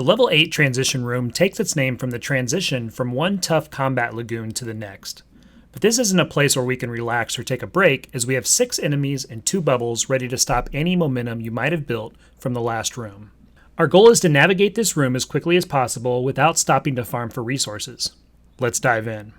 The level 8 transition room takes its name from the transition from one tough combat lagoon to the next. But this isn't a place where we can relax or take a break, as we have 6 enemies and 2 bubbles ready to stop any momentum you might have built from the last room. Our goal is to navigate this room as quickly as possible without stopping to farm for resources. Let's dive in.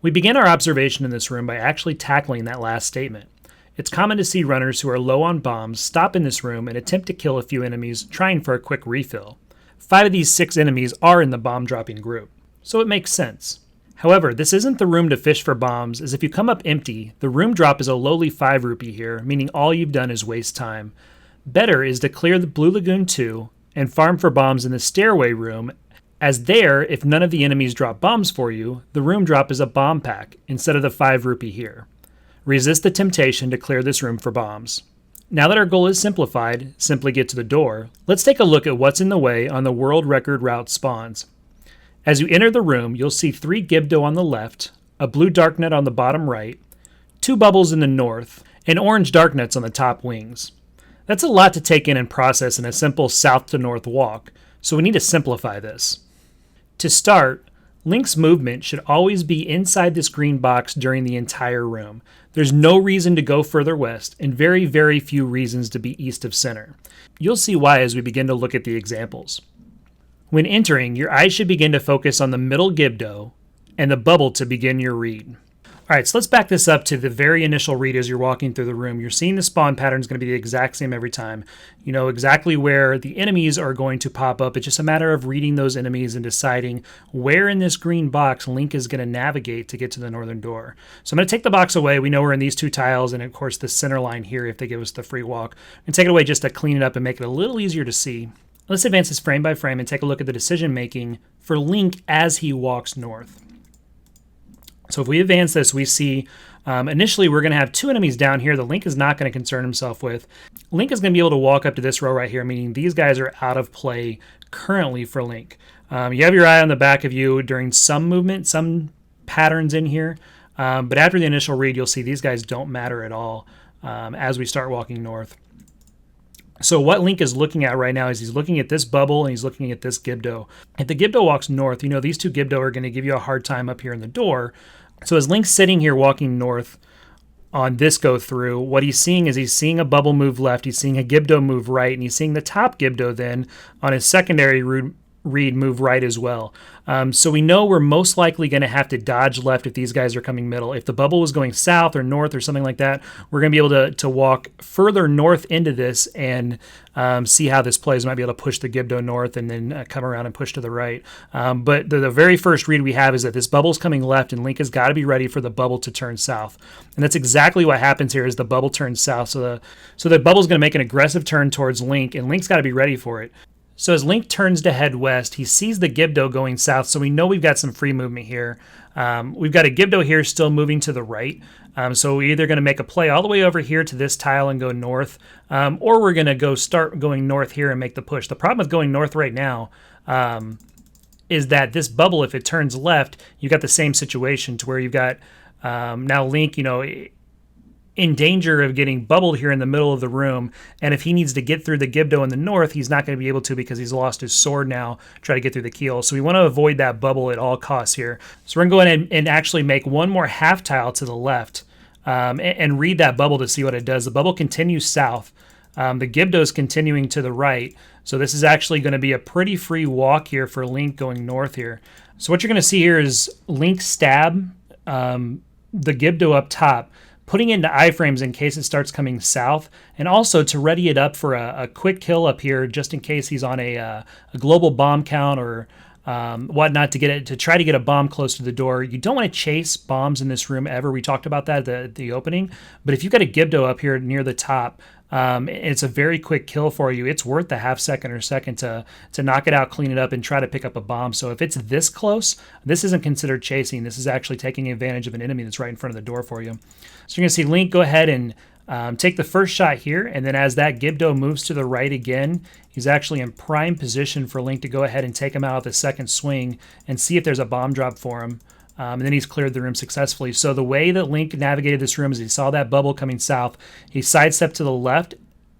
We begin our observation in this room by actually tackling that last statement. It's common to see runners who are low on bombs stop in this room and attempt to kill a few enemies trying for a quick refill. 5 of these 6 enemies are in the bomb dropping group, so it makes sense. However, this isn't the room to fish for bombs, as if you come up empty, the room drop is a lowly 5 rupee here, meaning all you've done is waste time. Better is to clear the Blue Lagoon 2 and farm for bombs in the stairway room, as there, if none of the enemies drop bombs for you, the room drop is a bomb pack instead of the 5 rupee here. Resist the temptation to clear this room for bombs. Now that our goal is simplified, simply get to the door, let's take a look at what's in the way on the world record route spawns. As you enter the room, you'll see 3 Gibdo on the left, a blue darknet on the bottom right, 2 bubbles in the north, and orange darknets on the top wings. That's a lot to take in and process in a simple south to north walk, so we need to simplify this. To start, Link's movement should always be inside this green box during the entire room. There's no reason to go further west, and very, very few reasons to be east of center. You'll see why as we begin to look at the examples. When entering, your eyes should begin to focus on the middle Gibdo and the bubble to begin your read. Alright, so let's back this up to the very initial read as you're walking through the room. You're seeing the spawn pattern is going to be the exact same every time. You know exactly where the enemies are going to pop up. It's just a matter of reading those enemies and deciding where in this green box Link is going to navigate to get to the northern door. So I'm going to take the box away. We know we're in these 2 tiles and of course the center line here if they give us the free walk. And take it away just to clean it up and make it a little easier to see. Let's advance this frame by frame and take a look at the decision making for Link as he walks north. So if we advance this, we see initially we're going to have 2 enemies down here that Link is not going to concern himself with. Link is going to be able to walk up to this row right here, meaning these guys are out of play currently for Link. You have your eye on the back of you during some movement, some patterns in here, but after the initial read, you'll see these guys don't matter at all as we start walking north. So what Link is looking at right now is he's looking at this bubble and he's looking at this Gibdo. If the Gibdo walks north, you know these 2 Gibdo are going to give you a hard time up here in the door. So as Link's sitting here walking north on this go through, what he's seeing is he's seeing a bubble move left, he's seeing a Gibdo move right, and he's seeing the top Gibdo then on his secondary read move right as well. So we know we're most likely going to have to dodge left if these guys are coming middle. If the bubble was going south or north or something like that, we're going to be able to walk further north into this and see how this plays. We might be able to push the Gibdo north and then come around and push to the right. But the very first read we have is that this bubble's coming left and Link has got to be ready for the bubble to turn south. And that's exactly what happens here is the bubble turns south. So the bubble's going to make an aggressive turn towards Link and Link's got to be ready for it. So as Link turns to head west, he sees the Gibdo going south, so we know we've got some free movement here. We've got a Gibdo here still moving to the right, so we're either going to make a play all the way over here to this tile and go north, or we're going to start going north here and make the push. The problem with going north right now is that this bubble, if it turns left, you've got the same situation to where you've got now Link, you know, in danger of getting bubbled here in the middle of the room, and if he needs to get through the Gibdo in the north, he's not going to be able to because he's lost his sword now, try to get through the keel. So we want to avoid that bubble at all costs here. So we're going to go ahead and actually make one more half tile to the left and read that bubble to see what it does. The bubble continues south. The Gibdo is continuing to the right. So this is actually going to be a pretty free walk here for Link going north here. So what you're going to see here is Link stab the Gibdo up top, putting it into iframes in case it starts coming south, and also to ready it up for a quick kill up here just in case he's on a global bomb count or whatnot to try to get a bomb close to the door. You don't want to chase bombs in this room ever. We talked about that at the opening, but if you've got a Gibdo up here near the top, it's a very quick kill for you. It's worth the half second or second to knock it out, clean it up, and try to pick up a bomb. So if it's this close, this isn't considered chasing. This is actually taking advantage of an enemy that's right in front of the door for you. So you're going to see Link go ahead and take the first shot here, and then as that Gibdo moves to the right again, he's actually in prime position for Link to go ahead and take him out with a second swing and see if there's a bomb drop for him. And then he's cleared the room successfully. So the way that Link navigated this room is he saw that bubble coming south. He sidestepped to the left.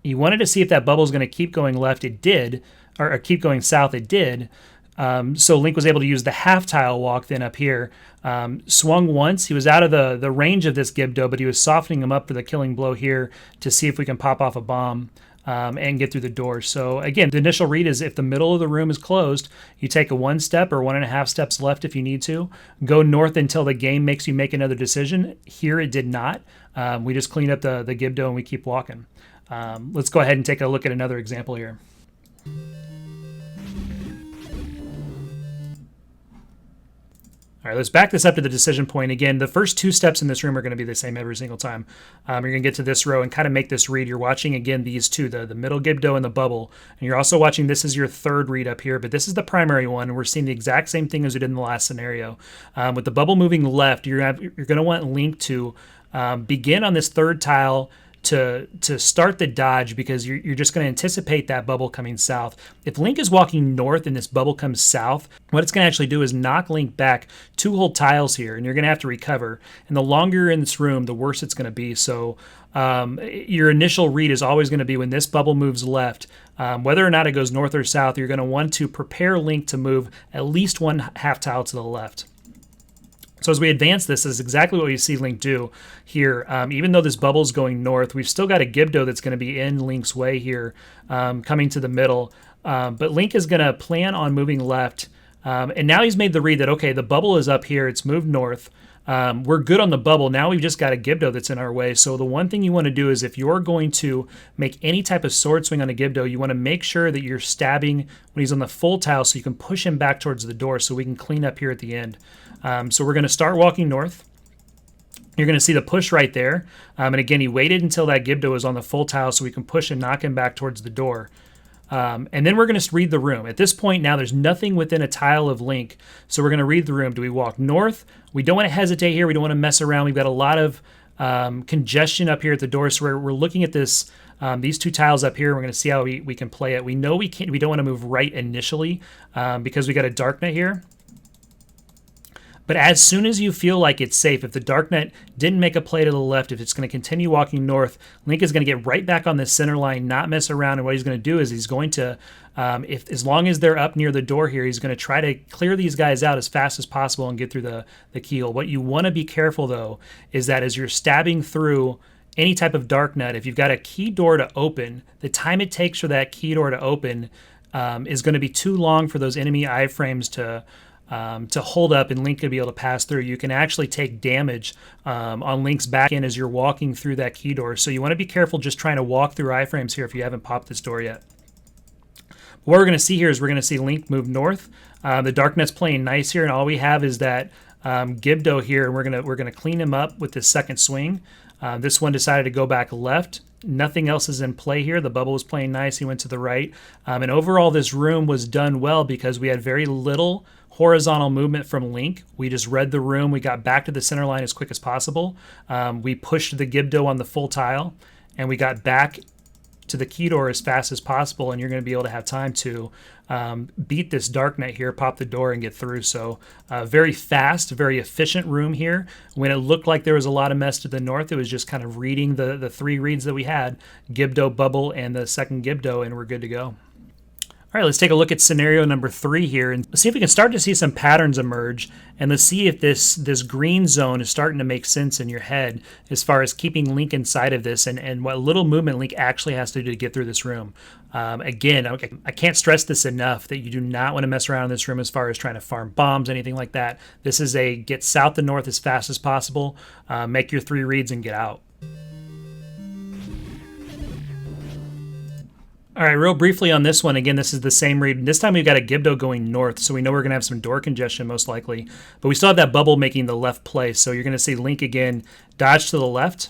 He wanted to see if that bubble was going to keep going left. It did. or keep going south, it did. So Link was able to use the half tile walk then up here. Swung once. He was out of the range of this Gibdo, but he was softening him up for the killing blow here to see if we can pop off a bomb and get through the door. So again, the initial read is if the middle of the room is closed, you take a 1 step or 1.5 steps left if you need to. Go north until the game makes you make another decision. Here it did not. We just cleaned up the Gibdo and we keep walking. Let's go ahead and take a look at another example here. All right, let's back this up to the decision point. Again, the first 2 steps in this room are going to be the same every single time. You're going to get to this row and kind of make this read. You're watching, again, these two, the middle Gibdo and the bubble. And you're also watching, this is your third read up here, but this is the primary one. And we're seeing the exact same thing as we did in the last scenario. With the bubble moving left, you're going to want Link to begin on this third tile to start the dodge, because you're just going to anticipate that bubble coming south. If Link is walking north and this bubble comes south, what it's going to actually do is knock Link back 2 whole tiles here, and you're going to have to recover. And the longer you're in this room, the worse it's going to be. So your initial read is always going to be when this bubble moves left. Whether or not it goes north or south, you're going to want to prepare Link to move at least 1 half tile to the left. So as we advance, this is exactly what we see Link do here. Even though this bubble is going north, we've still got a Gibdo that's going to be in Link's way here, coming to the middle. But Link is going to plan on moving left. And now he's made the read that, okay, the bubble is up here. It's moved north. We're good on the bubble. Now we've just got a Gibdo that's in our way. So the one thing you want to do is if you're going to make any type of sword swing on a Gibdo, you want to make sure that you're stabbing when he's on the full tile so you can push him back towards the door so we can clean up here at the end. So we're going to start walking north. You're going to see the push right there. And again, he waited until that Gibdo was on the full tile so we can push and knock him back towards the door. And then we're going to read the room. At this point now, there's nothing within a tile of Link, so we're going to read the room. Do we walk north? We don't want to hesitate here. We don't want to mess around. We've got a lot of congestion up here at the door, so we're looking at this. These 2 tiles up here, we're going to see how we can play it. We know we don't want to move right initially because we got a Darknet here. But as soon as you feel like it's safe, if the Darknet didn't make a play to the left, if it's going to continue walking north, Link is going to get right back on the center line, not mess around. And what he's going to do is he's going to, as long as they're up near the door here, he's going to try to clear these guys out as fast as possible and get through the keyhole. What you want to be careful, though, is that as you're stabbing through any type of Darknet, if you've got a key door to open, the time it takes for that key door to open is going to be too long for those enemy iframes to hold up and Link could be able to pass through. You can actually take damage on Link's back end as you're walking through that key door. So you want to be careful just trying to walk through iframes here if you haven't popped this door yet. What we're going to see here is we're going to see Link move north. The Darknet's playing nice here, and all we have is that Gibdo here, and we're gonna clean him up with this second swing. This one decided to go back left. Nothing else is in play here. The bubble was playing nice. He went to the right. And overall, this room was done well because we had very little horizontal movement from Link. We just read the room. We got back to the center line as quick as possible. We pushed the Gibdo on the full tile, and we got back to the Keydoor as fast as possible, and you're going to be able to have time to beat this Darknet here, pop the door, and get through. So very fast, very efficient room here. When it looked like there was a lot of mess to the north, it was just kind of reading the 3 reads that we had, Gibdo, bubble, and the second Gibdo, and we're good to go. All right, let's take a look at scenario number 3 here and see if we can start to see some patterns emerge, and let's see if this green zone is starting to make sense in your head as far as keeping Link inside of this and what little movement Link actually has to do to get through this room. Again, I can't stress this enough that you do not want to mess around in this room as far as trying to farm bombs, anything like that. This is a get south and north as fast as possible, make your 3 reads, and get out. All right, real briefly on this one, again, this is the same read. This time we've got a Gibdo going north, so we know we're going to have some door congestion most likely. But we still have that bubble making the left play, so you're going to see Link again dodge to the left.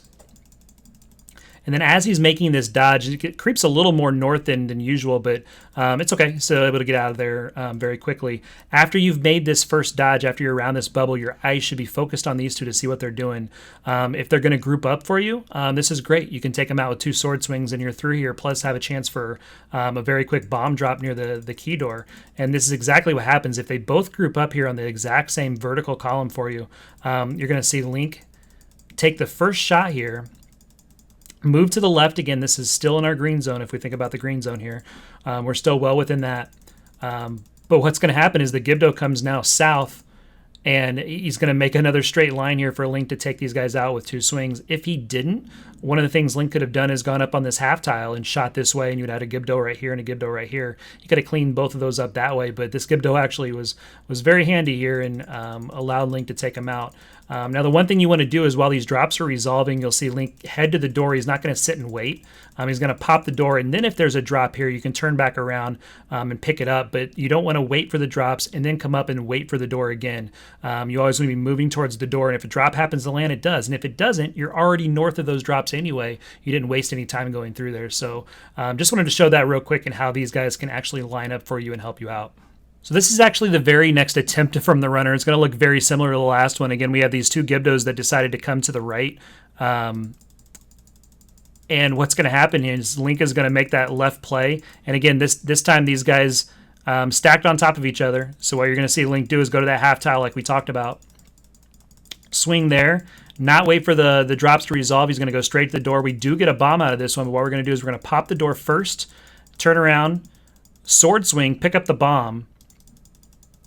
And then as he's making this dodge, it creeps a little more north than usual, but it's okay. So able to get out of there very quickly. After you've made this first dodge, after you're around this bubble, your eyes should be focused on these 2 to see what they're doing. If they're going to group up for you, this is great. You can take them out with 2 sword swings and you're through here, plus have a chance for a very quick bomb drop near the key door. And this is exactly what happens. If they both group up here on the exact same vertical column for you, you're going to see Link take the first shot here. Move to the left again. This is still in our green zone if we think about the green zone here. We're still well within that. But what's going to happen is the Gibdo comes now south, and he's going to make another straight line here for Link to take these guys out with 2 swings. If he didn't, one of the things Link could have done is gone up on this half tile and shot this way, and you'd had a Gibdo right here and a Gibdo right here. You could have cleaned both of those up that way, but this Gibdo actually was very handy here and allowed Link to take him out. Now, the one thing you want to do is while these drops are resolving, you'll see Link head to the door. He's not going to sit and wait. He's going to pop the door, and then if there's a drop here, you can turn back around and pick it up, but you don't want to wait for the drops and then come up and wait for the door again. You always want to be moving towards the door, and if a drop happens to land, it does. And if it doesn't, you're already north of those drops anyway. You didn't waste any time going through there. So just wanted to show that real quick and how these guys can actually line up for you and help you out. So this is actually the very next attempt from the runner. It's going to look very similar to the last one. Again, we have these 2 Gibdos that decided to come to the right. And what's going to happen is Link is going to make that left play. And again, this time these guys stacked on top of each other. So what you're going to see Link do is go to that half tile like we talked about. Swing there. Not wait for the drops to resolve. He's going to go straight to the door. We do get a bomb out of this one, but what we're going to do is we're going to pop the door first, turn around, sword swing, pick up the bomb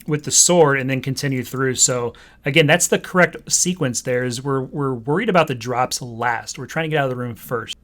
with the sword, and then continue through. So again, that's the correct sequence there. Is we're worried about the drops last. We're trying to get out of the room first.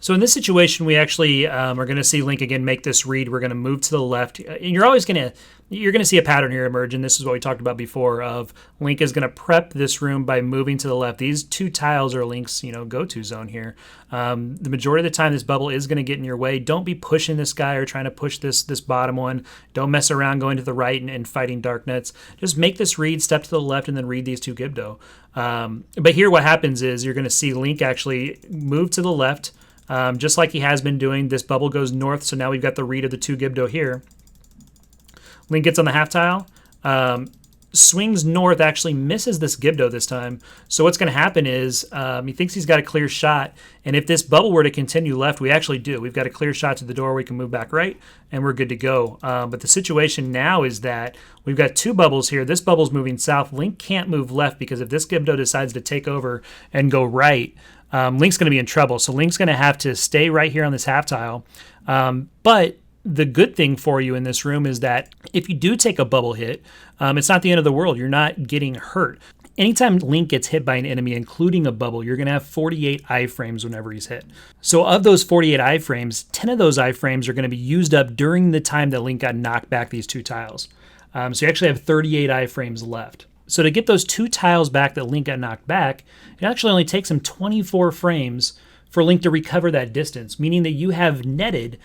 So in this situation, we actually are going to see Link again make this read. We're going to move to the left, and you're going to see a pattern here emerge, and this is what we talked about before. Of Link is going to prep this room by moving to the left. These 2 tiles are Link's go-to zone here. The majority of the time, this bubble is going to get in your way. Don't be pushing this guy or trying to push this bottom one. Don't mess around going to the right and fighting dark nets. Just make this read, step to the left, and then read these 2 Gibdo. But here, what happens is you're going to see Link actually move to the left. Just like he has been doing. This bubble goes north, so now we've got the read of the 2 Gibdo here. Link gets on the half tile, swings north, actually misses this Gibdo this time. So what's going to happen is he thinks he's got a clear shot, and if this bubble were to continue left, we actually do. We've got a clear shot to the door. We can move back right, and we're good to go. But the situation now is that we've got 2 bubbles here. This bubble's moving south. Link can't move left because if this Gibdo decides to take over and go right, Link's going to be in trouble. So Link's going to have to stay right here on this half tile. But the good thing for you in this room is that if you do take a bubble hit, it's not the end of the world. You're not getting hurt. Anytime Link gets hit by an enemy, including a bubble, you're going to have 48 iframes whenever he's hit. So of those 48 iframes, 10 of those iframes are going to be used up during the time that Link got knocked back these 2 tiles. So you actually have 38 iframes left. So to get those 2 tiles back that Link got knocked back, it actually only takes him 24 frames for Link to recover that distance, meaning that you have netted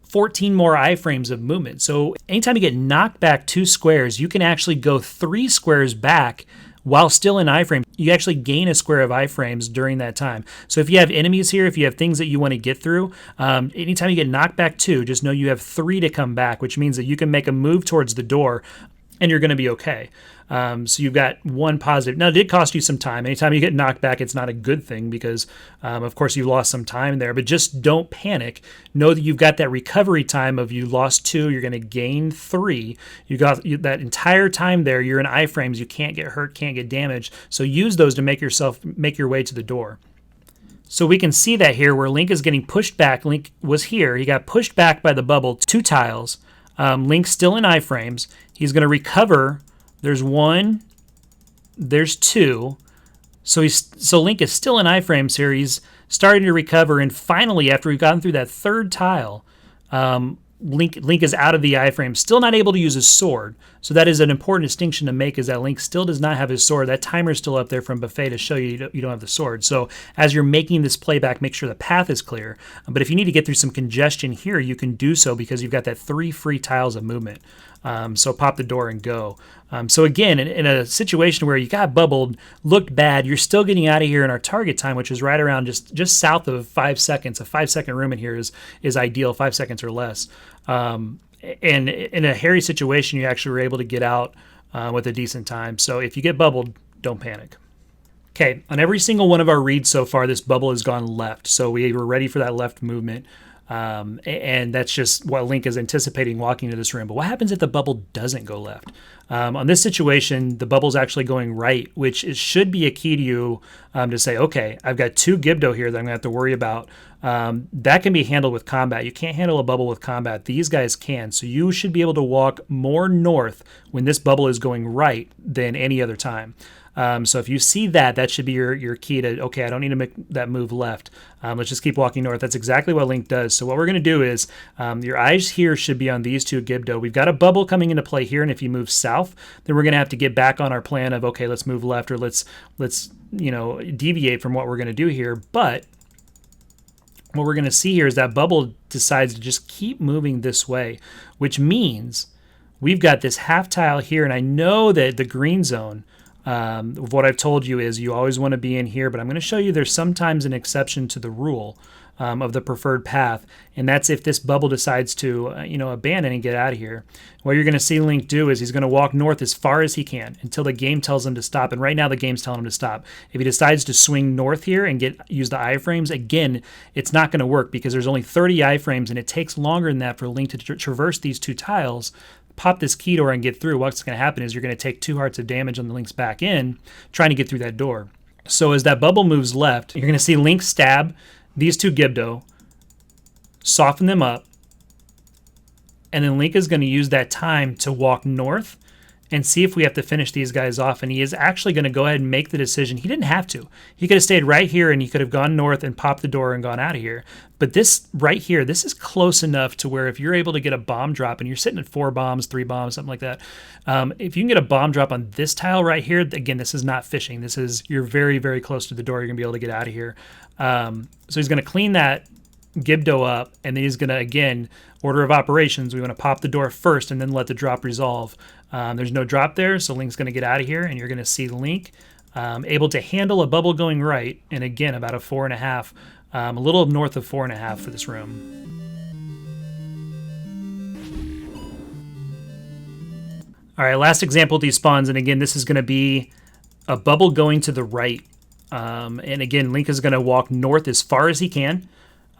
14 more iframes of movement. So anytime you get knocked back 2 squares, you can actually go 3 squares back while still in iframe. You actually gain a square of iframes during that time. So if you have enemies here, if you have things that you want to get through, anytime you get knocked back 2, just know you have 3 to come back, which means that you can make a move towards the door and you're going to be okay. So you've got 1 positive. Now, it did cost you some time. Anytime you get knocked back, it's not a good thing because, of course, you lost some time there. But just don't panic. Know that you've got that recovery time of you lost 2, you're going to gain 3. You got that entire time there, you're in iframes. You can't get hurt, can't get damaged. So use those to make your way to the door. So we can see that here where Link is getting pushed back. Link was here. He got pushed back by the bubble 2 tiles. Link's still in iframes. He's going to recover. There's 1. There's 2. So Link is still in iframes here. He's starting to recover. And finally, after we've gotten through that 3rd tile, Link is out of the iframe, still not able to use his sword. So that is an important distinction to make, is that Link still does not have his sword. That timer's still up there from Buffet to show you don't have the sword. So as you're making this playback, make sure the path is clear. But if you need to get through some congestion here, you can do so because you've got that 3 free tiles of movement. So pop the door and go. So again, in a situation where you got bubbled, looked bad, you're still getting out of here in our target time, which is right around just south of 5 seconds. A 5-second room in here is ideal, 5 seconds or less. And in a hairy situation, you actually were able to get out with a decent time. So if you get bubbled, don't panic. Okay, on every single one of our reads so far, this bubble has gone left. So we were ready for that left movement. And that's just what Link is anticipating walking into this room. But what happens if the bubble doesn't go left? On this situation, the bubble's actually going right, which should be a key to you to say, okay, I've got 2 Gibdo here that I'm going to have to worry about. That can be handled with combat. You can't handle a bubble with combat. These guys can. So you should be able to walk more north when this bubble is going right than any other time. So if you see that, that should be your key to, okay, I don't need to make that move left. Let's just keep walking north. That's exactly what Link does. So what we're going to do is your eyes here should be on these 2 Gibdo. We've got a bubble coming into play here, and if you move south, then we're going to have to get back on our plan of, okay, let's move left, or let's deviate from what we're going to do here. But what we're going to see here is that bubble decides to just keep moving this way, which means we've got this half tile here, and I know that the green zone, what I've told you is you always want to be in here, but I'm going to show you there's sometimes an exception to the rule of the preferred path, and that's if this bubble decides to abandon and get out of here. What you're going to see Link do is he's going to walk north as far as he can until the game tells him to stop, and right now the game's telling him to stop. If he decides to swing north here and use the iframes, again, it's not going to work because there's only 30 iframes, and it takes longer than that for Link to traverse these 2 tiles, pop this Keydoor and get through. What's going to happen is you're going to take 2 hearts of damage on the Link's back end trying to get through that door. So as that bubble moves left, you're going to see Link stab these 2 Gibdo, soften them up, and then Link is going to use that time to walk north and see if we have to finish these guys off. And he is actually going to go ahead and make the decision. He didn't have to. He could have stayed right here and he could have gone north and popped the door and gone out of here. But this right here, this is close enough to where if you're able to get a bomb drop and you're sitting at 4 bombs, 3 bombs, something like that, if you can get a bomb drop on this tile right here, again, this is not fishing. This is, you're very, very close to the door. You're going to be able to get out of here. So he's going to clean that Gibdo up, and then he's going to, again, order of operations, we want to pop the door first and then let the drop resolve. There's no drop there, so Link's going to get out of here, and you're going to see Link able to handle a bubble going right, and again, about a 4.5, a little north of 4.5 for this room. All right, last example despawns, and again, this is going to be a bubble going to the right. And again, Link is going to walk north as far as he can.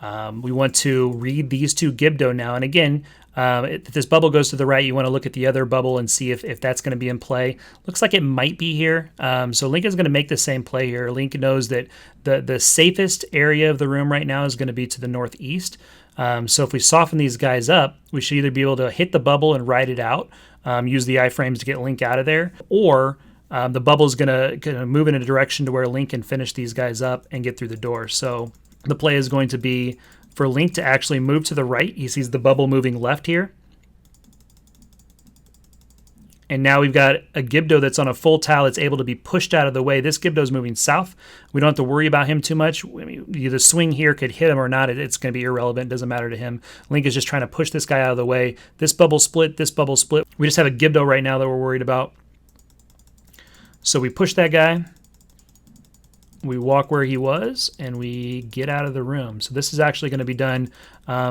We want to read these 2 Gibdo now. And again, if this bubble goes to the right, you want to look at the other bubble and see if that's going to be in play. Looks like it might be here. So Link is going to make the same play here. Link knows that the safest area of the room right now is going to be to the northeast. So if we soften these guys up, we should either be able to hit the bubble and ride it out, use the iframes to get Link out of there, or the bubble is going to move in a direction to where Link can finish these guys up and get through the door. So the play is going to be for Link to actually move to the right. He sees the bubble moving left here. And now we've got a Gibdo that's on a full tile that's able to be pushed out of the way. This Gibdo is moving south. We don't have to worry about him too much. I mean, the swing here could hit him or not. It's going to be irrelevant. It doesn't matter to him. Link is just trying to push this guy out of the way. This bubble split, this bubble split. We just have a Gibdo right now that we're worried about. So we push that guy. We walk where he was, and we get out of the room. So this is actually going to be done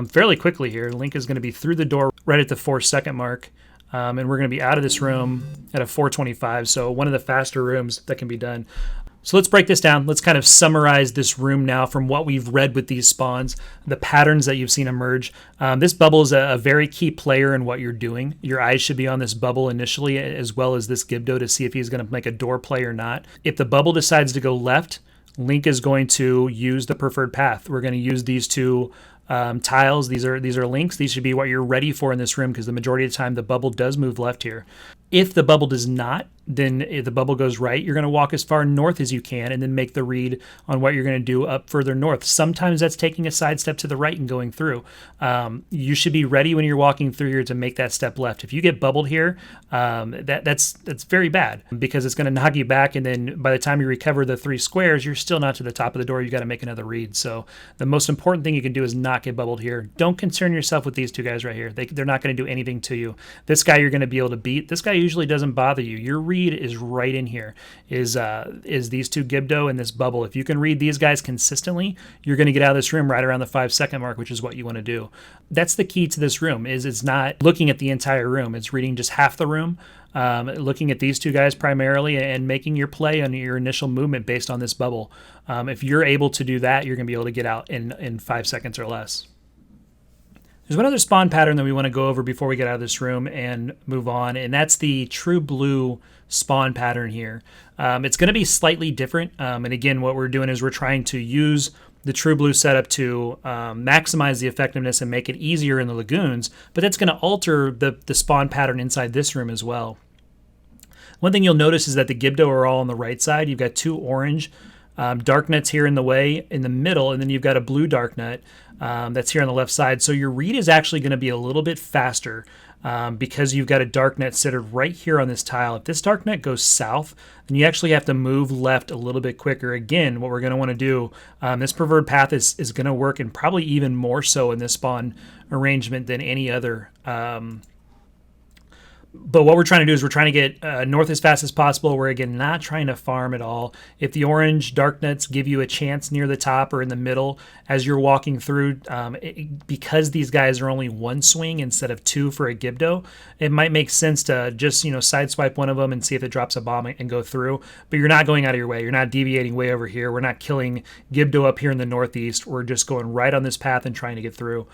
fairly quickly here. Link is going to be through the door right at the 4-second mark, and we're going to be out of this room at a 4:25, so one of the faster rooms that can be done. So let's break this down. Let's kind of summarize this room now from what we've read with these spawns, the patterns that you've seen emerge. This bubble is a very key player in what you're doing. Your eyes should be on this bubble initially, as well as this Gibdo, to see if he's going to make a door play or not. If the bubble decides to go left, Link is going to use the preferred path. We're going to use these 2 tiles. These are Links. These should be what you're ready for in this room, because the majority of the time the bubble does move left here. If the bubble does not, then if the bubble goes right, you're going to walk as far north as you can and then make the read on what you're going to do up further north. Sometimes that's taking a side step to the right and going through. You should be ready when you're walking through here to make that step left. If you get bubbled here, that's very bad, because it's going to knock you back, and then by the time you recover the 3 squares, you're still not to the top of the door. You got to make another read. So the most important thing you can do is not get bubbled here. Don't concern yourself with these 2 guys right here. They're not going to do anything to you. This guy you're going to be able to beat. This guy usually doesn't bother you. Your read is right in here, is these 2 Gibdo and this bubble. If you can read these guys consistently, you're going to get out of this room right around the 5-second mark, which is what you want to do. That's the key to this room, is it's not looking at the entire room. It's reading just half the room, looking at these 2 guys primarily, and making your play on your initial movement based on this bubble. If you're able to do that, you're going to be able to get out in 5 seconds or less. There's one other spawn pattern that we want to go over before we get out of this room and move on, and that's the Trueblue spawn pattern here. It's going to be slightly different, and again, what we're doing is we're trying to use the Trueblue setup to maximize the effectiveness and make it easier in the lagoons, but that's going to alter the spawn pattern inside this room as well. One thing you'll notice is that the Gibdo are all on the right side. You've got 2 orange dark nets here in the way in the middle, and then you've got a blue dark net that's here on the left side. So your read is actually going to be a little bit faster because you've got a dark net centered right here on this tile. If this dark net goes south, then you actually have to move left a little bit quicker. Again, what we're going to want to do, this preferred path is going to work, and probably even more so in this spawn arrangement than any other. But what we're trying to do is we're trying to get north as fast as possible. We're, again, not trying to farm at all. If the orange dark nets give you a chance near the top or in the middle as you're walking through, because these guys are only 1 swing instead of 2 for a Gibdo, it might make sense to just, sideswipe one of them and see if it drops a bomb and go through. But you're not going out of your way. You're not deviating way over here. We're not killing Gibdo up here in the northeast. We're just going right on this path and trying to get through.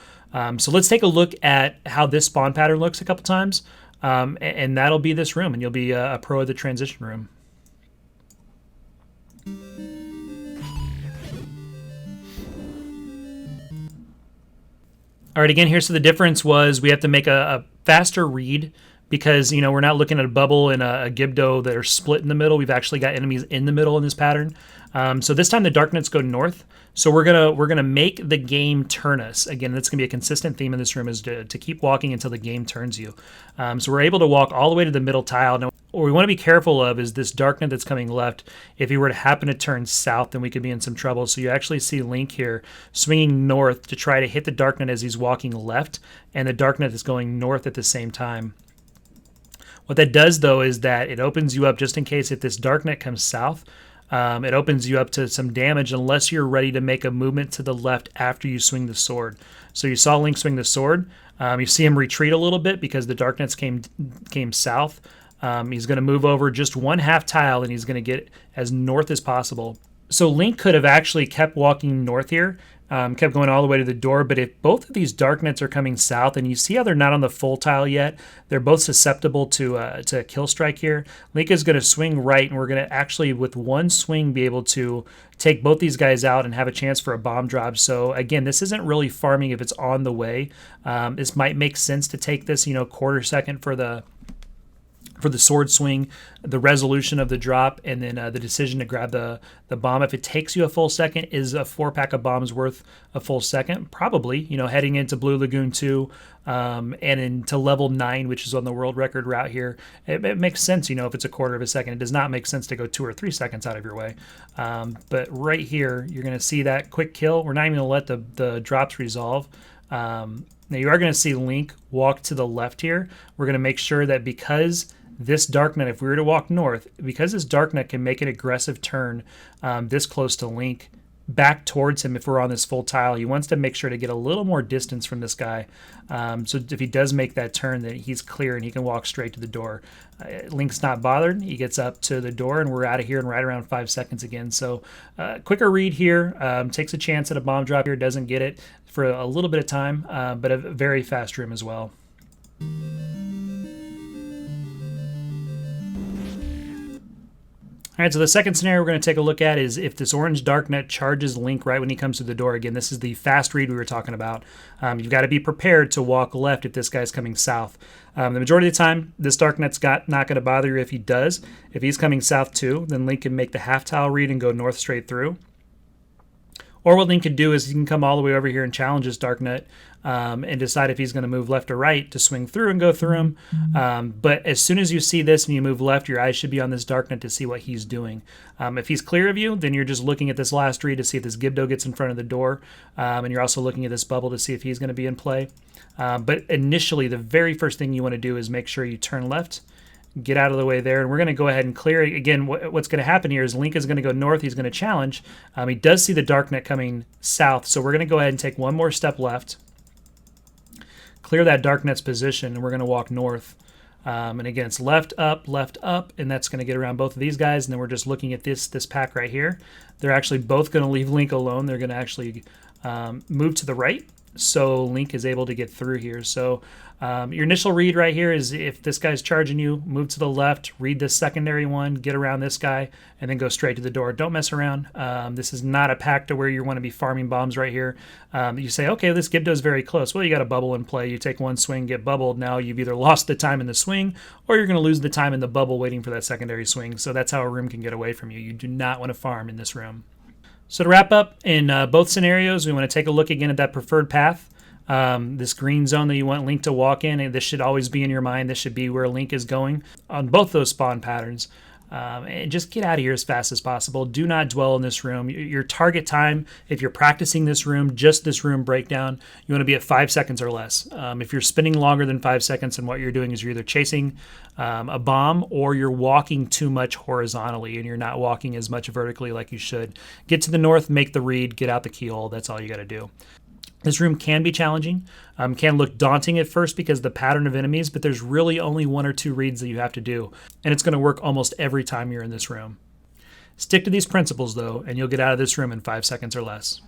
So let's take a look at how this spawn pattern looks a couple times. And that'll be this room, and you'll be a pro of the transition room. All right, again, here's the difference was we have to make a faster read because, we're not looking at a bubble and a Gibdo that are split in the middle. We've actually got enemies in the middle in this pattern. So this time the dark nets go north. So we're gonna make the game turn us. Again, that's gonna be a consistent theme in this room is to keep walking until the game turns you. So we're able to walk all the way to the middle tile. Now, what we want to be careful of is this dark net that's coming left. If he were to happen to turn south, then we could be in some trouble. So you actually see Link here swinging north to try to hit the dark net as he's walking left, and the dark net is going north at the same time. What that does, though, is that it opens you up just in case if this dark net comes south. It opens you up to some damage unless you're ready to make a movement to the left after you swing the sword. So you saw Link swing the sword. You see him retreat a little bit because the dark nets came south. He's going to move over just 1/2 tile, and he's going to get as north as possible. So Link could have actually kept walking north here, kept going all the way to the door, but if both of these dark nets are coming south, and you see how they're not on the full tile yet, they're both susceptible to a kill strike here. Link is going to swing right, and we're going to actually, with 1 swing, be able to take both these guys out and have a chance for a bomb drop. So again, this isn't really farming if it's on the way. This might make sense to take this, quarter second for the sword swing, the resolution of the drop, and then the decision to grab the bomb. If it takes you a full second, is a 4-pack of bombs worth a full second? Probably, heading into Blue Lagoon 2 and into level 9, which is on the world record route here. It makes sense, if it's a quarter of a second. It does not make sense to go 2 or 3 seconds out of your way. But right here, you're going to see that quick kill. We're not even going to let the drops resolve. Now you are going to see Link walk to the left here. We're going to make sure that because this dark net, if we were to walk north, because this dark net can make an aggressive turn this close to Link back towards him if we're on this full tile, he wants to make sure to get a little more distance from this guy. So if he does make that turn, then he's clear and he can walk straight to the door. Link's not bothered. He gets up to the door and we're out of here in right around 5 seconds again. So quicker read here, takes a chance at a bomb drop here, doesn't get it for a little bit of time, but a very fast room as well. All right, so the second scenario we're going to take a look at is if this orange dark net charges Link right when he comes to the door. Again, this is the fast read we were talking about. You've got to be prepared to walk left if this guy's coming south. The majority of the time, this dark net's not going to bother you if he does. If he's coming south too, then Link can make the half tile read and go north straight through. Or what Link can do is he can come all the way over here and challenge this dark net and decide if he's going to move left or right to swing through and go through him. But as soon as you see this and you move left, your eyes should be on this dark net to see what he's doing. If he's clear of you, then you're just looking at this last read to see if this Gibdo gets in front of the door. And you're also looking at this bubble to see if he's going to be in play. But initially, the very first thing you want to do is make sure you turn left, get out of the way there, and we're going to go ahead and clear it. Again, what's going to happen here is Link is going to go north. He's going to challenge. He does see the dark net coming south, so we're going to go ahead and take one more step left, clear that dark net's position, and we're going to walk north. And again, it's left, up, and that's going to get around both of these guys, and then we're just looking at this pack right here. They're actually both going to leave Link alone. They're going to actually move to the right, so Link is able to get through here. So your initial read right here is if this guy's charging you, move to the left, read this secondary one, get around this guy, and then go straight to the door. Don't mess around. This is not a pack to where you want to be farming bombs right here. You say, okay, this Gibdo's very close. Well, you got a bubble in play. You take one swing, get bubbled. Now you've either lost the time in the swing, or you're going to lose the time in the bubble waiting for that secondary swing. So that's how a room can get away from you. You do not want to farm in this room. So to wrap up, in both scenarios, we want to take a look again at that preferred path. This green zone that you want Link to walk in, and this should always be in your mind. This should be where Link is going on both those spawn patterns. And just get out of here as fast as possible. Do not dwell in this room. Your target time, if you're practicing this room, just this room breakdown, you want to be at 5 seconds or less. If you're spending longer than 5 seconds, and what you're doing is you're either chasing a bomb or you're walking too much horizontally and you're not walking as much vertically like you should. Get to the north, make the read, get out the keyhole. That's all you got to do. This room can be challenging, can look daunting at first because of the pattern of enemies, but there's really only 1 or 2 reads that you have to do, and it's going to work almost every time you're in this room. Stick to these principles, though, and you'll get out of this room in 5 seconds or less.